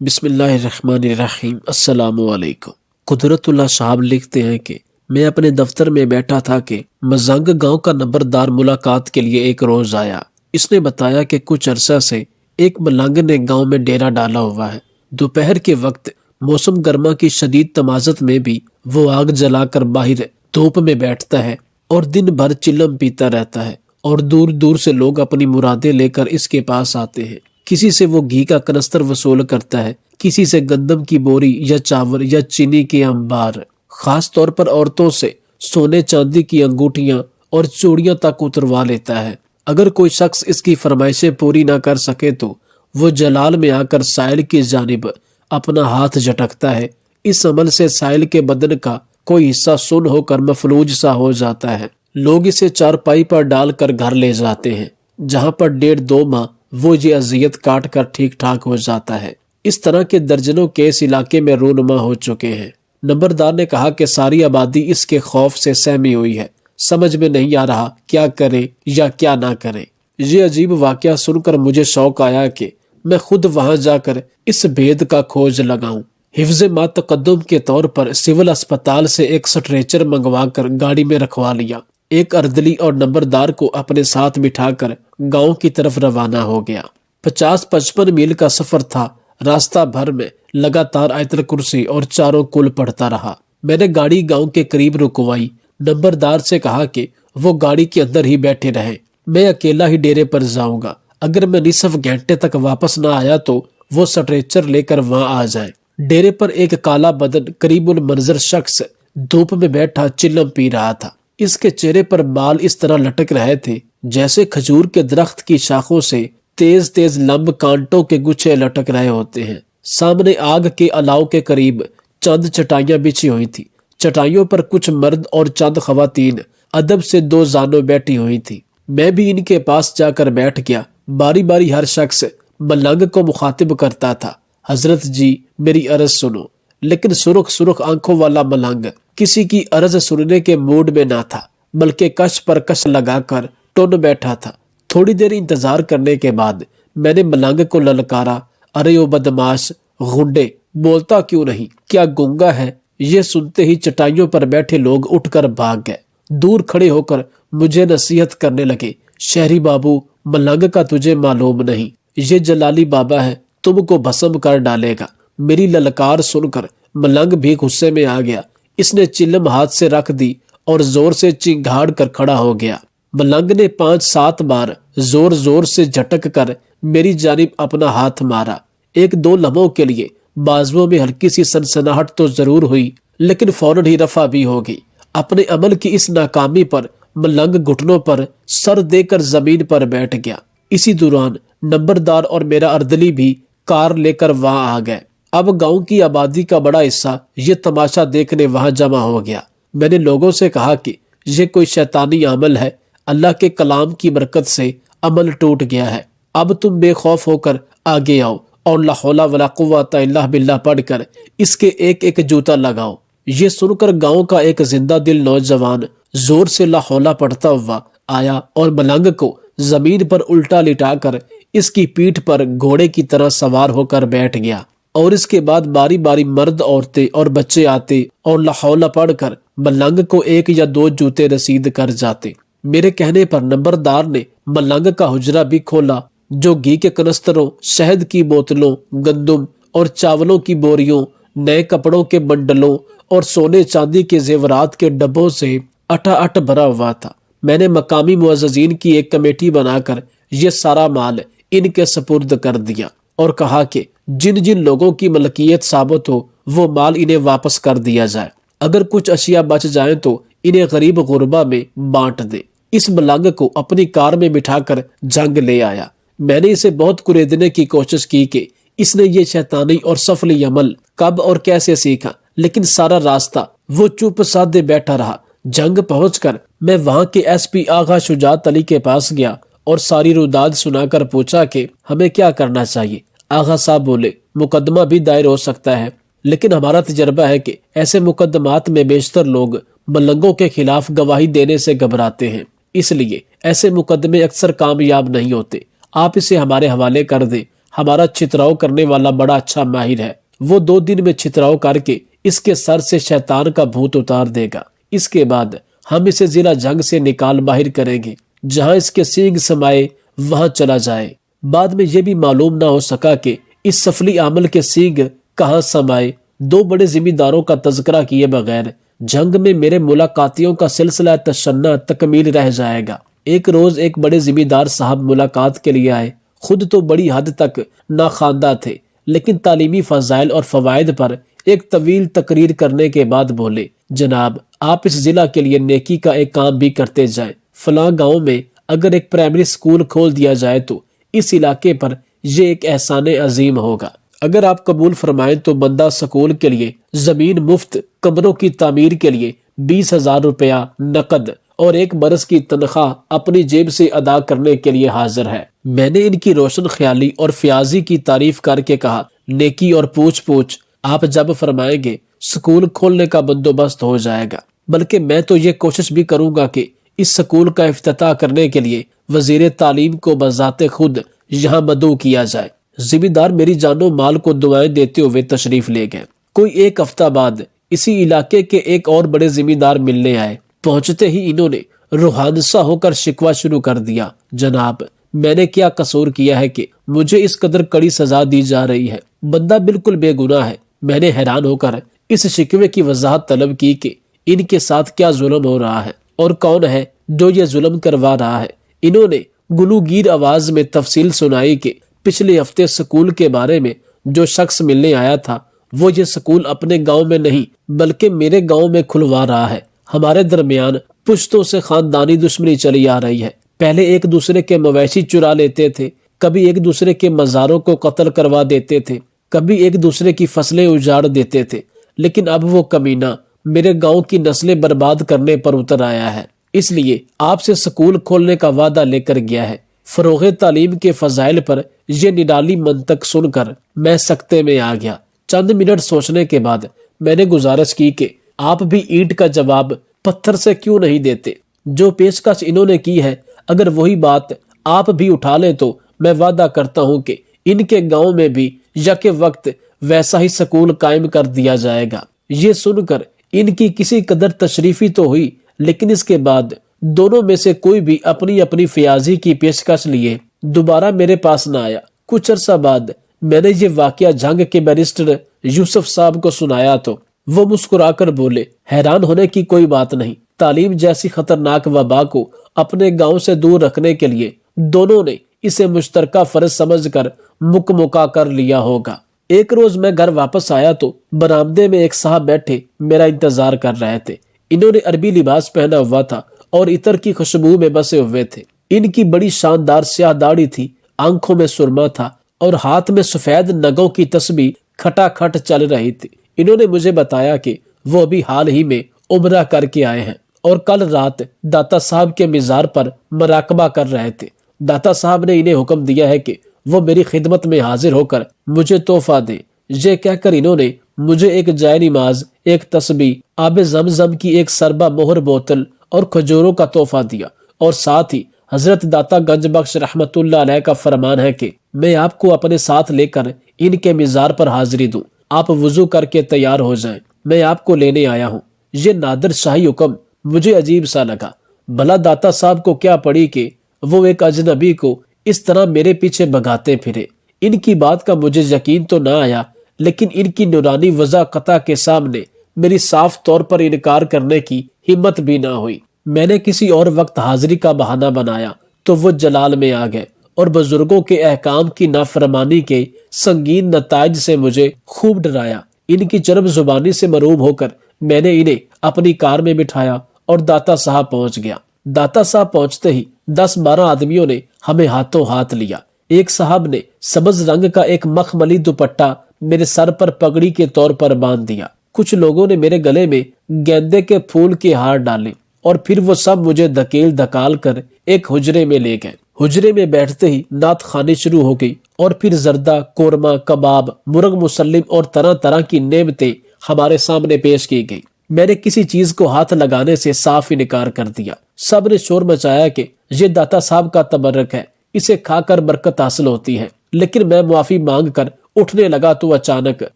بسم اللہ الرحمن الرحیم۔ السلام علیکم۔ قدرت اللہ صاحب لکھتے ہیں کہ میں اپنے دفتر میں بیٹھا تھا کہ مزنگ گاؤں کا نمبردار ملاقات کے لیے ایک روز آیا۔ اس نے بتایا کہ کچھ عرصہ سے ایک ملنگ نے گاؤں میں ڈیرا ڈالا ہوا ہے۔ دوپہر کے وقت موسم گرما کی شدید تمازت میں بھی وہ آگ جلا کر باہر دھوپ میں بیٹھتا ہے اور دن بھر چلم پیتا رہتا ہے، اور دور دور سے لوگ اپنی مرادیں لے کر اس کے پاس آتے ہیں۔ کسی سے وہ گھی کا کنستر وصول کرتا ہے، کسی سے گندم کی بوری یا چاول یا چینی کے انبار۔ خاص طور پر عورتوں سے سونے چاندی کی انگوٹھیاں اور چوڑیاں تک اتروا لیتا ہے۔ اگر کوئی شخص اس کی فرمائشیں پوری نہ کر سکے تو وہ جلال میں آ کر سائل کی جانب اپنا ہاتھ جھٹکتا ہے۔ اس عمل سے سائل کے بدن کا کوئی حصہ سن ہو کر مفلوج سا ہو جاتا ہے۔ لوگ اسے چارپائی پر ڈال کر گھر لے جاتے ہیں، جہاں پر 1.5-2 ماہ وہ یہ اذیت کاٹ کر ٹھیک ٹھاک ہو جاتا ہے۔ اس طرح کے درجنوں کیس علاقے میں رونما ہو چکے ہیں۔ نمبردار نے کہا کہ ساری آبادی اس کے خوف سے سہمی ہوئی ہے، سمجھ میں نہیں آ رہا کیا کریں یا کیا نہ کریں۔ یہ عجیب واقعہ سن کر مجھے شوق آیا کہ میں خود وہاں جا کر اس بھید کا کھوج لگاؤں۔ حفظ ما تقدم کے طور پر سول اسپتال سے ایک سٹریچر منگوا کر گاڑی میں رکھوا لیا۔ ایک اردلی اور نمبردار کو اپنے ساتھ بٹھا کر گاؤں کی طرف روانہ ہو گیا۔ 50-55 میل کا سفر تھا۔ راستہ بھر میں لگاتار آیت الکرسی اور چاروں کل پڑھتا رہا۔ میں نے گاڑی گاؤں کے قریب رکوائی۔ نمبردار سے کہا کہ وہ گاڑی کے اندر ہی بیٹھے رہیں، میں اکیلا ہی ڈیرے پر جاؤں گا۔ اگر میں نصف گھنٹے تک واپس نہ آیا تو وہ سٹریچر لے کر وہاں آ جائیں۔ ڈیرے پر ایک کالا بدن قریب المنظر شخص دھوپ میں بیٹھا چلم پی رہا تھا۔ اس کے چہرے پر بال اس طرح لٹک رہے تھے جیسے کھجور کے درخت کی شاخوں سے تیز تیز لمب کانٹوں کے گچھے لٹک رہے ہوتے ہیں۔ سامنے آگ کے الاؤ کے قریب چند چٹائیاں بچھی ہوئی تھی۔ چٹائیوں پر کچھ مرد اور چند خواتین ادب سے 2 زانوں بیٹھی ہوئی تھی۔ میں بھی ان کے پاس جا کر بیٹھ گیا۔ باری باری ہر شخص ملنگ کو مخاطب کرتا تھا، حضرت جی میری عرض سنو۔ لیکن سرخ سرخ آنکھوں والا ملنگ کسی کی عرض سننے کے موڈ میں نہ تھا، بلکہ کش پر کش لگا کر ٹن بیٹھا تھا۔ تھوڑی دیر انتظار کرنے کے بعد میں نے ملنگ کو للکارا، ارے او بدماش غنڈے، بولتا کیوں نہیں، کیا گونگا ہے؟ یہ سنتے ہی چٹائیوں پر بیٹھے لوگ اٹھ کر بھاگ گئے۔ دور کھڑے ہو کر مجھے نصیحت کرنے لگے، شہری بابو، ملنگ کا تجھے معلوم نہیں، یہ جلالی بابا ہے، تم کو بھسم کر ڈالے گا۔ میری للکار سن کر ملنگ بھی غصے میں آ گیا۔ اس نے چلم ہاتھ سے رکھ دی اور زور سے چنگھاڑ کر کھڑا ہو گیا۔ ملنگ نے 5-7 بار زور زور سے جھٹک کر میری جانب اپنا ہاتھ مارا۔ 1-2 لمحوں کے لیے بازوؤں میں ہلکی سی سنسناہٹ تو ضرور ہوئی، لیکن فوراً ہی رفع بھی ہو گئی۔ اپنے عمل کی اس ناکامی پر ملنگ گھٹنوں پر سر دے کر زمین پر بیٹھ گیا۔ اسی دوران نمبردار اور میرا اردلی بھی کار لے کر وہاں آ گئے۔ اب گاؤں کی آبادی کا بڑا حصہ یہ تماشا دیکھنے وہاں جمع ہو گیا۔ میں نے لوگوں سے کہا کہ یہ کوئی شیطانی عمل ہے، اللہ کے کلام کی برکت سے عمل ٹوٹ گیا ہے۔ اب تم بے خوف ہو کر آگے آؤ اور لا حول ولا قوت الا باللہ پڑھ کر اس کے ایک ایک جوتا لگاؤ۔ یہ سن کر گاؤں کا ایک زندہ دل نوجوان زور سے لا حول پڑھتا ہوا آیا اور ملنگ کو زمین پر الٹا لٹا کر اس کی پیٹھ پر گھوڑے کی طرح سوار ہو کر بیٹھ گیا، اور اس کے بعد باری باری مرد، عورتیں اور بچے آتے اور لا حول پڑھ کر ملنگ کو 1 یا 2 جوتے رسید کر جاتے۔ میرے کہنے پر نمبردار نے ملنگ کا حجرہ بھی کھولا، جو گھی کے کنستروں، شہد کی بوتلوں، گندم اور چاولوں کی بوریوں، نئے کپڑوں کے بنڈلوں اور سونے چاندی کے زیورات کے ڈبوں سے اٹھا بھرا ہوا تھا۔ میں نے مقامی معززین کی ایک کمیٹی بنا کر یہ سارا مال ان کے سپرد کر دیا اور کہا کہ جن جن لوگوں کی ملکیت ثابت ہو وہ مال انہیں واپس کر دیا جائے۔ اگر کچھ اشیاء بچ جائیں تو انہیں غریب غربا میں بانٹ دیں۔ اس ملنگ کو اپنی کار میں بٹھا کر جنگ لے آیا۔ میں نے اسے بہت کریدنے کی کوشش کی کہ اس نے یہ شیطانی اور سفلی عمل کب اور کیسے سیکھا، لیکن سارا راستہ وہ چپ سادے بیٹھا رہا۔ جنگ پہنچ کر میں وہاں کے ایس پی آغا شجاعت علی کے پاس گیا اور ساری روداد سنا کر پوچھا کہ ہمیں کیا کرنا چاہیے۔ آغا صاحب بولے، مقدمہ بھی دائر ہو سکتا ہے، لیکن ہمارا تجربہ ہے کہ ایسے مقدمات میں بیشتر لوگ ملنگوں کے خلاف گواہی دینے سے گھبراتے ہیں، اس لیے ایسے مقدمے اکثر کامیاب نہیں ہوتے۔ آپ اسے ہمارے حوالے کر دیں، ہمارا چتراؤ کرنے والا بڑا اچھا ماہر ہے، وہ 2 دن میں چتراؤ کر کے اس کے سر سے شیطان کا بھوت اتار دے گا۔ اس کے بعد ہم اسے ضلع جنگ سے نکال باہر کریں گے، جہاں اس کے سینگ سمائے وہاں چلا جائے۔ بعد میں یہ بھی معلوم نہ ہو سکا کہ اس سفلی عمل کے سینگ کہاں سمائے۔ 2 بڑے ذمہ داروں کا تذکرہ کیے بغیر جنگ میں میرے ملاقاتیوں کا سلسلہ تشنع تکمیل رہ جائے گا۔ ایک روز ایک بڑے ذمہ دار صاحب ملاقات کے لیے آئے۔ خود تو بڑی حد تک ناخواندہ تھے، لیکن تعلیمی فضائل اور فوائد پر ایک طویل تقریر کرنے کے بعد بولے، جناب آپ اس ضلع کے لیے نیکی کا ایک کام بھی کرتے جائیں۔ فلاں گاؤں میں اگر ایک پرائمری سکول کھول دیا جائے تو اس علاقے پر یہ ایک احسان عظیم ہوگا۔ اگر آپ قبول فرمائیں تو بندہ سکول کے لیے زمین مفت، کمروں کی تعمیر کے لیے 20,000 روپیہ نقد اور 1 برس کی تنخواہ اپنی جیب سے ادا کرنے کے لیے حاضر ہے۔ میں نے ان کی روشن خیالی اور فیاضی کی تعریف کر کے کہا، نیکی اور پوچھ آپ جب فرمائیں گے سکول کھولنے کا بندوبست ہو جائے گا، بلکہ میں تو یہ کوشش بھی کروں گا کہ اس سکول کا افتتاح کرنے کے لیے وزیر تعلیم کو بذات خود یہاں مدعو کیا جائے۔ ذمہ دار میری جان و مال کو دعائیں دیتے ہوئے تشریف لے گئے۔ کوئی 1 ہفتہ بعد اسی علاقے کے ایک اور بڑے ذمہ دار ملنے آئے۔ پہنچتے ہی انہوں نے روحانسا ہو کر شکوہ شروع کر دیا، جناب میں نے کیا قصور کیا ہے کہ مجھے اس قدر کڑی سزا دی جا رہی ہے؟ بندہ بالکل بے گناہ ہے۔ میں نے حیران ہو کر اس شکوے کی وضاحت طلب کی کہ ان کے ساتھ کیا ظلم ہو رہا ہے اور کون ہے جو یہ ظلم کروا رہا ہے۔ انہوں نے گلوگیر آواز میں تفصیل سنائی کہ پچھلے ہفتے سکول کے بارے میں جو شخص ملنے آیا تھا وہ یہ سکول اپنے گاؤں میں نہیں بلکہ میرے گاؤں میں کھلوا رہا ہے۔ ہمارے درمیان پشتوں سے خاندانی دشمنی چلی آ رہی ہے۔ پہلے ایک دوسرے کے مویشی چرا لیتے تھے، کبھی ایک دوسرے کے مزاروں کو قتل کروا دیتے تھے، کبھی ایک دوسرے کی فصلیں اجاڑ دیتے تھے، لیکن اب وہ کمینہ میرے گاؤں کی نسلیں برباد کرنے پر اتر آیا ہے۔ اس لیے آپ سے سکول کھولنے کا وعدہ لے کر گیا ہے۔ فروغ تعلیم کے فضائل پر یہ نڈالی منطق سن کر میں سکتے میں آ گیا۔ چند منٹ سوچنے کے بعد میں نے گزارش کی کہ آپ بھی اینٹ کا جواب پتھر سے کیوں نہیں دیتے؟ جو پیشکش انہوں نے کی ہے اگر وہی بات آپ بھی اٹھا لیں تو میں وعدہ کرتا ہوں کہ ان کے گاؤں میں بھی یک وقت ویسا ہی سکول قائم کر دیا جائے گا۔ یہ سن کر ان کی کسی قدر تشریفی تو ہوئی، لیکن اس کے بعد دونوں میں سے کوئی بھی اپنی اپنی فیاضی کی پیشکش لیے دوبارہ میرے پاس نہ آیا۔ کچھ عرصہ بعد میں نے یہ واقعہ جنگ کے بیرسٹر یوسف صاحب کو سنایا تو وہ مسکرا کر بولے، حیران ہونے کی کوئی بات نہیں، تعلیم جیسی خطرناک وبا کو اپنے گاؤں سے دور رکھنے کے لیے دونوں نے اسے مشترکہ فرض سمجھ کر مکا کر لیا ہوگا۔ ایک روز میں گھر واپس آیا تو برآمدے میں ایک صاحب بیٹھے میرا انتظار کر رہے تھے۔ انہوں نے عربی لباس پہنا ہوا تھا اور عطر کی خوشبو میں بسے ہوئے تھے۔ ان کی بڑی شاندار سیاہ داڑھی تھی، آنکھوں میں سرما تھا اور ہاتھ میں سفید نگوں کی تسبیح کھٹا کھٹ چل رہی تھی۔ انہوں نے مجھے بتایا کہ وہ ابھی حال ہی میں عمرہ کر کے آئے ہیں اور کل رات داتا صاحب کے مزار پر مراقبہ کر رہے تھے۔ داتا صاحب نے انہیں حکم دیا ہے کہ وہ میری خدمت میں حاضر ہو کر مجھے تحفہ دیں۔ یہ کہہ کر انہوں نے مجھے ایک جائے نماز، ایک تسبیح، آب زمزم کی ایک سربہ مہر بوتل اور کھجوروں کا تحفہ دیا، اور ساتھ ہی حضرت داتا گنج بخش رحمت اللہ علیہ کا فرمان ہے کہ میں آپ کو اپنے ساتھ لے کر ان کے مزار پر حاضری دوں۔ آپ وضو کر کے تیار ہو جائیں، میں آپ کو لینے آیا ہوں۔ یہ نادر شاہی حکم مجھے عجیب سا لگا۔ بھلا داتا صاحب کو کیا پڑی کہ وہ ایک اجنبی کو اس طرح میرے پیچھے بھگاتے پھرے؟ ان کی بات کا مجھے یقین تو نہ آیا، لیکن ان کی نورانی وضاحت کے سامنے میری صاف طور پر انکار کرنے کی ہمت بھی نہ ہوئی۔ میں نے کسی اور وقت حاضری کا بہانہ بنایا تو وہ جلال میں آ گئے اور بزرگوں کے احکام کی نافرمانی کے سنگین نتائج سے مجھے خوب ڈرایا۔ ان کی چرب زبانی سے مرعوب ہو کر میں نے انہیں اپنی کار میں بٹھایا اور داتا صاحب پہنچ گیا۔ داتا صاحب پہنچتے ہی 10-12 آدمیوں نے ہمیں ہاتھوں ہاتھ لیا۔ ایک صاحب نے سبز رنگ کا ایک مخملی دوپٹہ میرے سر پر پگڑی کے طور پر باندھ دیا۔ کچھ لوگوں نے میرے گلے میں گیندے کے پھول کے ہار ڈالے اور پھر وہ سب مجھے دھکیل دھکال کر ایک حجرے میں لے گئے۔ حجرے میں بیٹھتے ہی نعت خوانی شروع ہو گئی اور پھر زردہ، قورمہ، کباب، مرغ مسلم اور طرح طرح کی نعمتیں ہمارے سامنے پیش کی گئی۔ میں نے کسی چیز کو ہاتھ لگانے سے صاف انکار کر دیا۔ سب نے شور مچایا کہ یہ داتا صاحب کا تبرک ہے، اسے کھا کر برکت حاصل ہوتی ہے، لیکن میں معافی مانگ کر اٹھنے لگا تو اچانک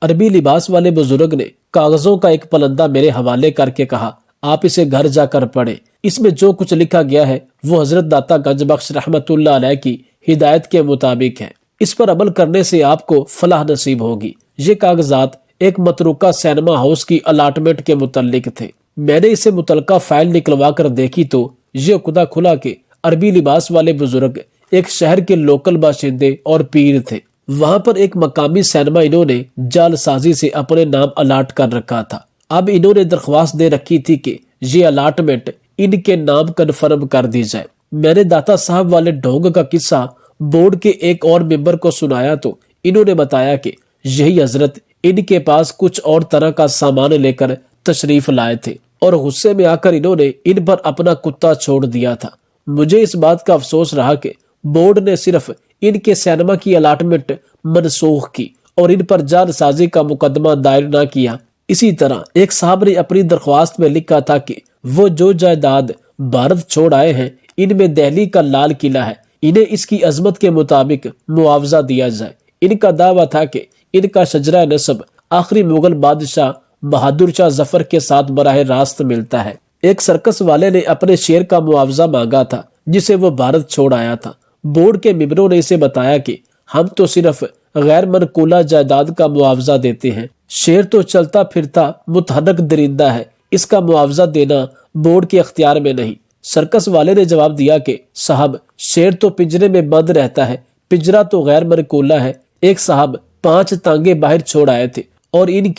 عربی لباس والے بزرگ نے کاغذوں کا ایک پلندہ میرے حوالے کر کے کہا، آپ اسے گھر جا کر پڑھیں، اس میں جو کچھ لکھا گیا ہے وہ حضرت داتا گنج بخش رحمت اللہ علیہ کی ہدایت کے مطابق ہے، اس پر عمل کرنے سے آپ کو فلاح نصیب ہوگی۔ یہ کاغذات ایک متروکہ سینما ہاؤس کی الاٹمنٹ کے متعلق تھے۔ میں نے اسے متعلقہ فائل نکلوا کر دیکھی تو یہ خدا کھلا کہ عربی لباس والے بزرگ ایک شہر کے لوکل باشندے اور پیر تھے۔ وہاں پر ایک مقامی سینما انہوں نے جعل سازی سے اپنے نام الاٹ کر رکھا تھا۔ اب انہوں نے درخواست دے رکھی تھی کہ یہ الاٹمنٹ ان کے نام کنفرم کر دی جائے۔ میں نے داتا صاحب والے ڈھونگ کا قصہ بورڈ کے ایک اور ممبر کو سنایا تو انہوں نے بتایا کہ یہی حضرت ان کے پاس کچھ اور طرح کا سامان لے کر تشریف لائے تھے اور غصے میں آ کر انہوں نے ان پر اپنا کتا چھوڑ دیا تھا۔ مجھے اس بات کا افسوس رہا کہ بورڈ نے صرف ان کے سینما کی الاٹمنٹ منسوخ کی اور ان پر جعل سازی کا مقدمہ دائر نہ کیا۔ اسی طرح ایک صاحب نے اپنی درخواست میں لکھا تھا کہ وہ جو جائیداد بھارت چھوڑ آئے ہیں ان میں دہلی کا لال قلعہ ہے، انہیں اس کی عظمت کے مطابق معاوضہ دیا جائے۔ ان کا دعویٰ تھا کہ ان کا شجرہ نسب آخری مغل بادشاہ بہادر شاہ ظفر کے ساتھ براہ راست ملتا ہے۔ ایک سرکس والے نے اپنے شیر کا معاوضہ مانگا تھا جسے وہ بھارت چھوڑ آیا تھا۔ بورڈ کے ممبروں نے اسے بتایا کہ ہم تو صرف غیر منقولہ جائیداد کا معاوضہ دیتے ہیں، شیر تو چلتا پھرتا متحرک درندہ ہے، اس کا معاوضہ دینا بورڈ کے اختیار میں نہیں۔ سرکس والے نے جواب دیا کہ صاحب، شیر تو پنجرے میں بند رہتا ہے، پنجرہ تو غیر منقولہ ہے۔ ایک صاحب 5 تانگے باہر چھوڑ آئے تھے اور ان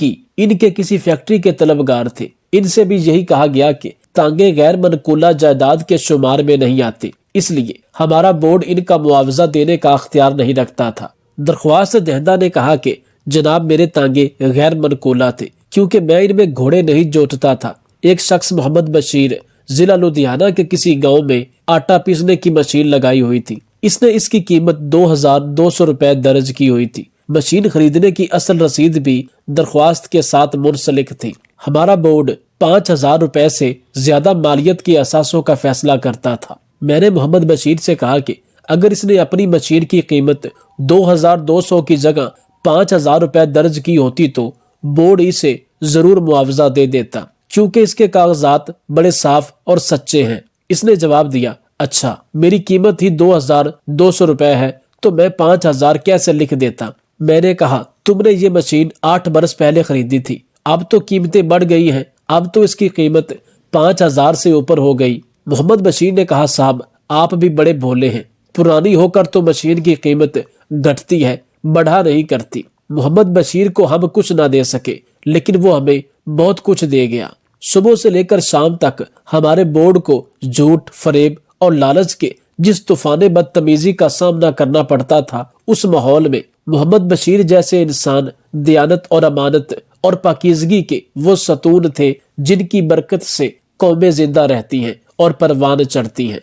کے کسی فیکٹری کے طلبگار تھے۔ ان سے بھی یہی کہا گیا کہ تانگے غیر منقولہ جائیداد کے شمار میں نہیں آتے، اس لیے ہمارا بورڈ ان کا معاوضہ دینے کا اختیار نہیں رکھتا تھا۔ درخواست دہندہ نے کہا کہ جناب، میرے تانگے غیر منقولہ تھے کیونکہ میں ان میں گھوڑے نہیں جوتتا تھا۔ ایک شخص محمد بشیر ضلع لدھیانہ کے کسی گاؤں میں آٹا پیسنے کی مشین لگائی ہوئی تھی۔ اس نے اس کی قیمت 2200 روپے درج کی ہوئی تھی۔ مشین خریدنے کی اصل رسید بھی درخواست کے ساتھ منسلک تھی۔ ہمارا بورڈ 5000 روپے سے زیادہ مالیت کے اثاثوں کا فیصلہ کرتا تھا۔ میں نے محمد بشیر سے کہا کہ اگر اس نے اپنی مشین کی قیمت 2200 کی جگہ 5000 روپے درج کی ہوتی تو بورڈ اسے ضرور معاوضہ دے دیتا کیونکہ اس کے کاغذات بڑے صاف اور سچے ہیں۔ اس نے جواب دیا، اچھا، میری قیمت ہی 2200 روپے ہے تو میں 5000 کیسے لکھ دیتا؟ میں نے کہا، تم نے یہ مشین 8 برس پہلے خریدی تھی، اب تو قیمتیں بڑھ گئی ہیں، اب تو اس کی قیمت 5000 سے اوپر ہو گئی۔ محمد بشیر نے کہا، صاحب آپ بھی بڑے بھولے ہیں، پرانی ہو کر تو مشین کی قیمت گھٹتی ہے، بڑھا نہیں کرتی۔ محمد بشیر کو ہم کچھ نہ دے سکے لیکن وہ ہمیں بہت کچھ دے گیا۔ صبح سے لے کر شام تک ہمارے بورڈ کو جھوٹ، فریب اور لالچ کے جس طوفان بدتمیزی کا سامنا کرنا پڑتا تھا، اس ماحول میں محمد بشیر جیسے انسان دیانت اور امانت اور پاکیزگی کے وہ ستون تھے جن کی برکت سے قومیں زندہ رہتی ہیں اور پروان چڑھتی ہیں۔